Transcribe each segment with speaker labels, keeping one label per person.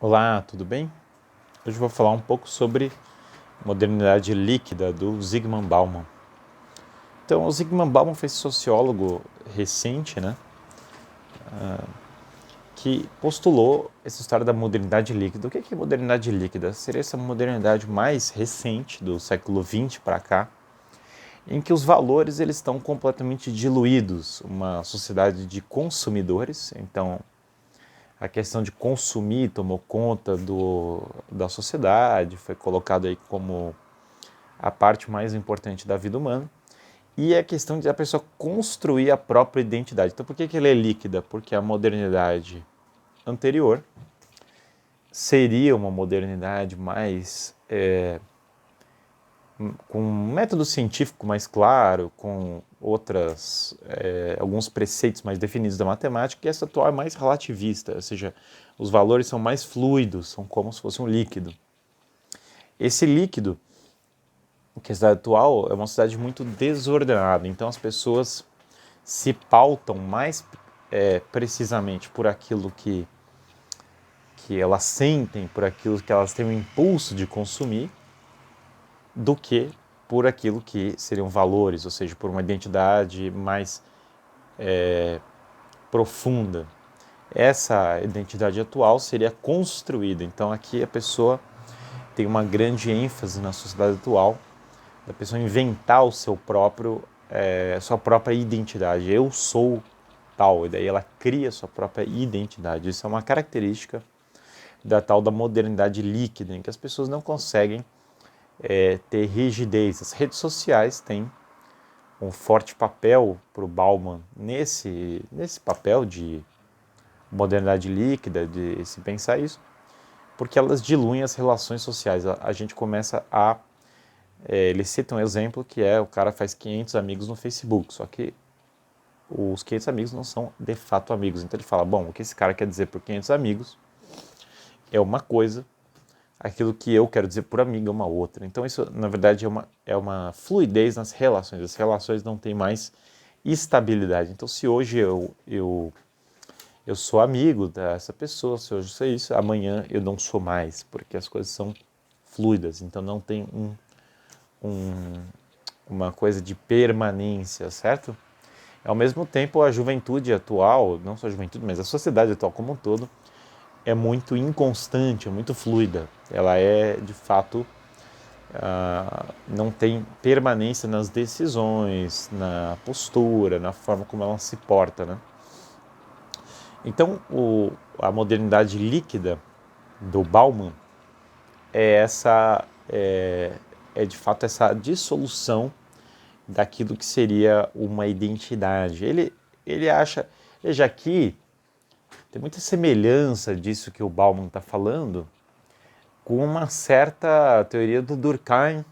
Speaker 1: Olá, tudo bem? Hoje eu vou falar um pouco sobre modernidade líquida do Zygmunt Bauman. Então, o Zygmunt Bauman foi sociólogo recente, né, que postulou essa história da modernidade líquida. O que é modernidade líquida? Seria essa modernidade mais recente do século XX para cá, em que os valores eles estão completamente diluídos. Uma sociedade de consumidores, então a questão de consumir tomou conta da sociedade, foi colocado aí como a parte mais importante da vida humana, e é a questão de a pessoa construir a própria identidade. Então, por que ela é líquida? Porque a modernidade anterior seria uma modernidade mais com um método científico mais claro, com alguns preceitos mais definidos da matemática, e essa atual é mais relativista, ou seja, os valores são mais fluidos, são como se fosse um líquido. Esse líquido, que a cidade atual é uma cidade muito desordenada, então as pessoas se pautam mais precisamente por aquilo que elas sentem, por aquilo que elas têm o impulso de consumir, do que por aquilo que seriam valores, ou seja, por uma identidade mais profunda. Essa identidade atual seria construída, então aqui a pessoa tem uma grande ênfase na sociedade atual, da pessoa inventar o seu próprio, sua própria identidade. Eu sou tal, e daí ela cria sua própria identidade. Isso é uma característica da tal da modernidade líquida, em que as pessoas não conseguem ter rigidez. As redes sociais têm um forte papel para o Bauman nesse papel de modernidade líquida, de se pensar isso, porque elas diluem as relações sociais. A gente começa a... ele cita um exemplo que é o cara faz 500 amigos no Facebook, só que os 500 amigos não são de fato amigos. Então ele fala, bom, o que esse cara quer dizer por 500 amigos é uma coisa, aquilo que eu quero dizer por amigo é uma outra. Então isso, na verdade, é uma fluidez nas relações. As relações não têm mais estabilidade. Então se hoje eu sou amigo dessa pessoa, se hoje eu sou isso, amanhã eu não sou mais, porque as coisas são fluidas. Então não tem uma coisa de permanência, certo? Ao mesmo tempo, a juventude atual, não só a juventude, mas a sociedade atual como um todo, é muito inconstante, é muito fluida. Ela é, de fato, não tem permanência nas decisões, na postura, na forma como ela se porta, né? Então, a modernidade líquida do Bauman é de fato essa dissolução daquilo que seria uma identidade. Ele acha, veja aqui, tem muita semelhança disso que o Bauman está falando com uma certa teoria do Durkheim,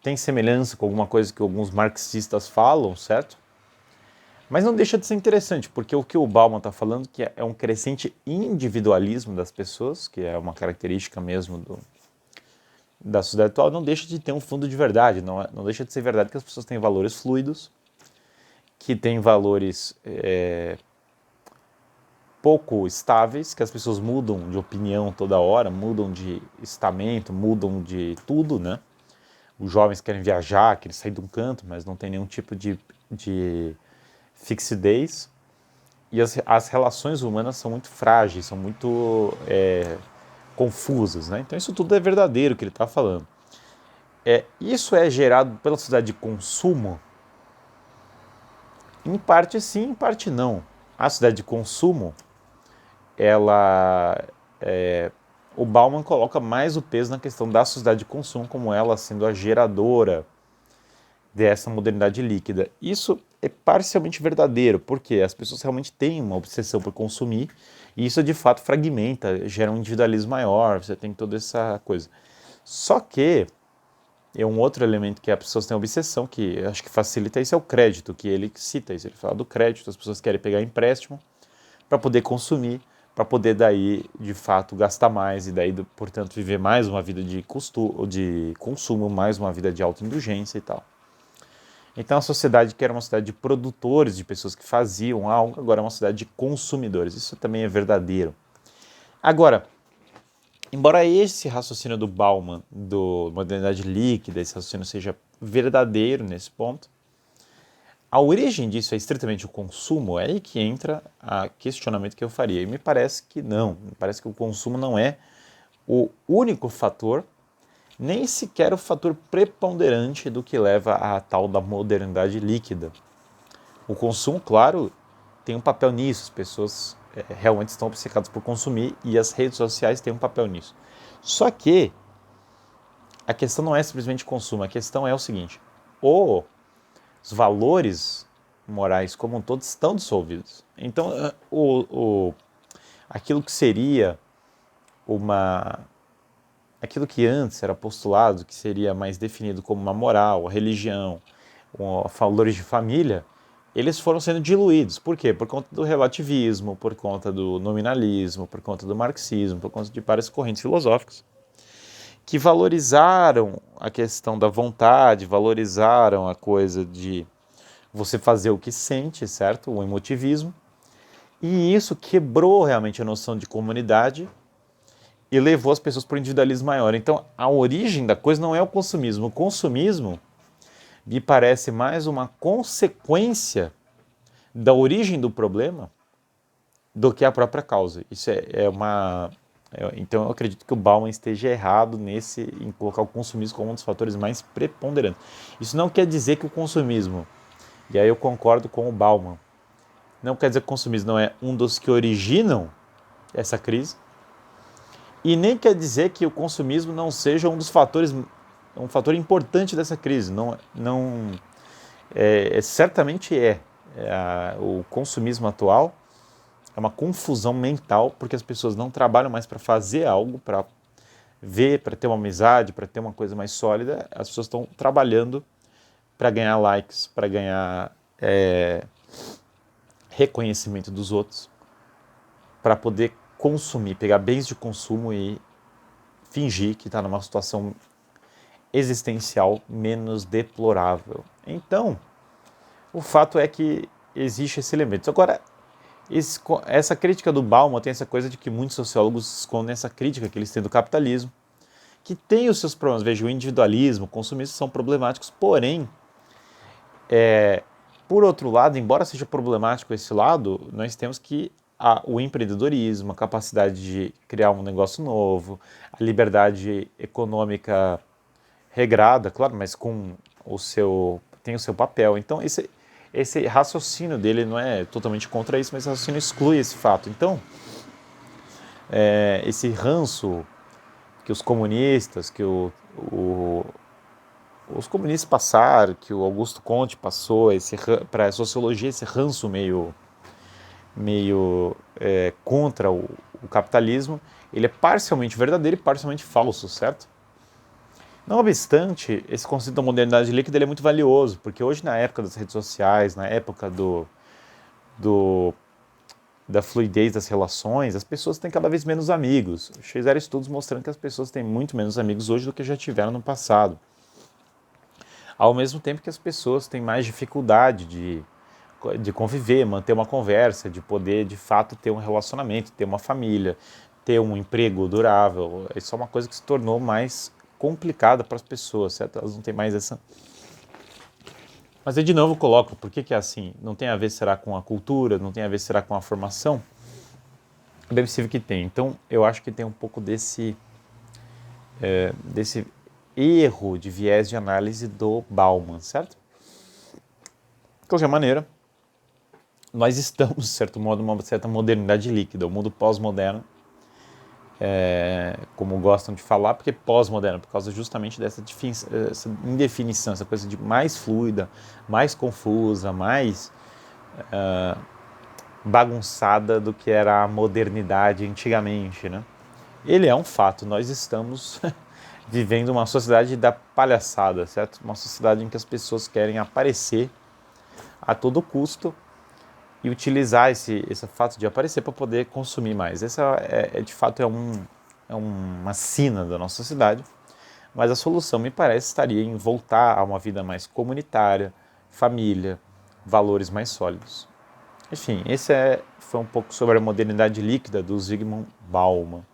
Speaker 1: tem semelhança com alguma coisa que alguns marxistas falam, certo? Mas não deixa de ser interessante, porque o que o Bauman está falando que é um crescente individualismo das pessoas, que é uma característica mesmo da sociedade atual, não deixa de ter um fundo de verdade, não deixa de ser verdade que as pessoas têm valores fluidos, que têm valores pouco estáveis, que as pessoas mudam de opinião toda hora, mudam de estamento, mudam de tudo, né? Os jovens querem viajar, querem sair de um canto, mas não tem nenhum tipo de fixidez. E as relações humanas são muito frágeis, são muito confusas, né? Então isso tudo é verdadeiro que ele está falando. Isso é gerado pela sociedade de consumo? Em parte sim, em parte não. A sociedade de consumo, ela o Bauman coloca mais o peso na questão da sociedade de consumo como ela sendo a geradora dessa modernidade líquida. Isso é parcialmente verdadeiro, porque as pessoas realmente têm uma obsessão por consumir, e isso de fato fragmenta, gera um individualismo maior, você tem toda essa coisa. Só que é um outro elemento que as pessoas têm obsessão, que acho que facilita isso, é o crédito, que ele cita isso, ele fala do crédito, as pessoas querem pegar empréstimo para poder consumir, para poder daí, de fato, gastar mais e daí, portanto, viver mais uma vida de consumo, mais uma vida de autoindulgência e tal. Então a sociedade que era uma sociedade de produtores, de pessoas que faziam algo, agora é uma sociedade de consumidores. Isso também é verdadeiro. Agora, Embora esse raciocínio do Bauman, do modernidade líquida, esse raciocínio seja verdadeiro nesse ponto, a origem disso é estritamente o consumo, é aí que entra o questionamento que eu faria. E me parece que não, me parece que o consumo não é o único fator, nem sequer o fator preponderante do que leva à tal da modernidade líquida. O consumo, claro, tem um papel nisso, as pessoas realmente estão obcecadas por consumir e as redes sociais têm um papel nisso. Só que a questão não é simplesmente consumo, a questão é o seguinte: os valores morais como um todo estão dissolvidos. Então, aquilo que seria aquilo que antes era postulado, que seria mais definido como uma moral, a religião, valores de família, eles foram sendo diluídos. Por quê? Por conta do relativismo, por conta do nominalismo, por conta do marxismo, por conta de várias correntes filosóficas que valorizaram a questão da vontade, valorizaram a coisa de você fazer o que sente, certo? O emotivismo. E isso quebrou realmente a noção de comunidade e levou as pessoas para o individualismo maior. Então, a origem da coisa não é o consumismo. O consumismo me parece mais uma consequência da origem do problema do que a própria causa. Isso então eu acredito que o Bauman esteja errado em colocar o consumismo como um dos fatores mais preponderantes. Isso não quer dizer que o consumismo, e aí eu concordo com o Bauman, não quer dizer que o consumismo não é um dos que originam essa crise, e nem quer dizer que o consumismo não seja um dos fatores, um fator importante dessa crise. Certamente o consumismo atual é uma confusão mental, porque as pessoas não trabalham mais para fazer algo, para ver, para ter uma amizade, para ter uma coisa mais sólida. As pessoas estão trabalhando para ganhar likes, para ganhar reconhecimento dos outros, para poder consumir, pegar bens de consumo e fingir que está numa situação existencial menos deplorável. Então, o fato é que existe esse elemento. Agora, essa crítica do Bauman tem essa coisa de que muitos sociólogos escondem essa crítica que eles têm do capitalismo, que tem os seus problemas. Veja, o individualismo, o consumismo são problemáticos, porém, por outro lado, embora seja problemático esse lado, nós temos que o empreendedorismo, a capacidade de criar um negócio novo, a liberdade econômica regrada, claro, mas tem o seu papel. Então, esse raciocínio dele não é totalmente contra isso, mas esse raciocínio exclui esse fato. Então, esse ranço que os comunistas, os comunistas passaram, que o Augusto Comte passou, para a sociologia, esse ranço meio contra o capitalismo, ele é parcialmente verdadeiro e parcialmente falso, certo? Não obstante, esse conceito da modernidade líquida ele é muito valioso, porque hoje, na época das redes sociais, na época da fluidez das relações, as pessoas têm cada vez menos amigos. Fizeram estudos mostrando que as pessoas têm muito menos amigos hoje do que já tiveram no passado. Ao mesmo tempo que as pessoas têm mais dificuldade de conviver, manter uma conversa, de poder, de fato, ter um relacionamento, ter uma família, ter um emprego durável. Isso é uma coisa que se tornou mais complicada para as pessoas, certo? Elas não têm mais essa... Mas eu de novo coloco, por que é assim? Não tem a ver, será, com a cultura? Não tem a ver, será, com a formação? É bem possível que tem. Então, eu acho que tem um pouco desse erro de viés de análise do Bauman, certo? De qualquer maneira, nós estamos, de certo modo, numa certa modernidade líquida. O mundo pós-moderno, como gostam de falar, porque pós-moderno, por causa justamente dessa indefinição, essa coisa de mais fluida, mais confusa, mais bagunçada do que era a modernidade antigamente, né? Ele é um fato, nós estamos vivendo uma sociedade da palhaçada, certo? Uma sociedade em que as pessoas querem aparecer a todo custo e utilizar esse fato de aparecer para poder consumir mais. Essa de fato uma sina da nossa sociedade, mas a solução, me parece, estaria em voltar a uma vida mais comunitária, família, valores mais sólidos. Enfim, esse foi um pouco sobre a modernidade líquida do Zygmunt Bauman.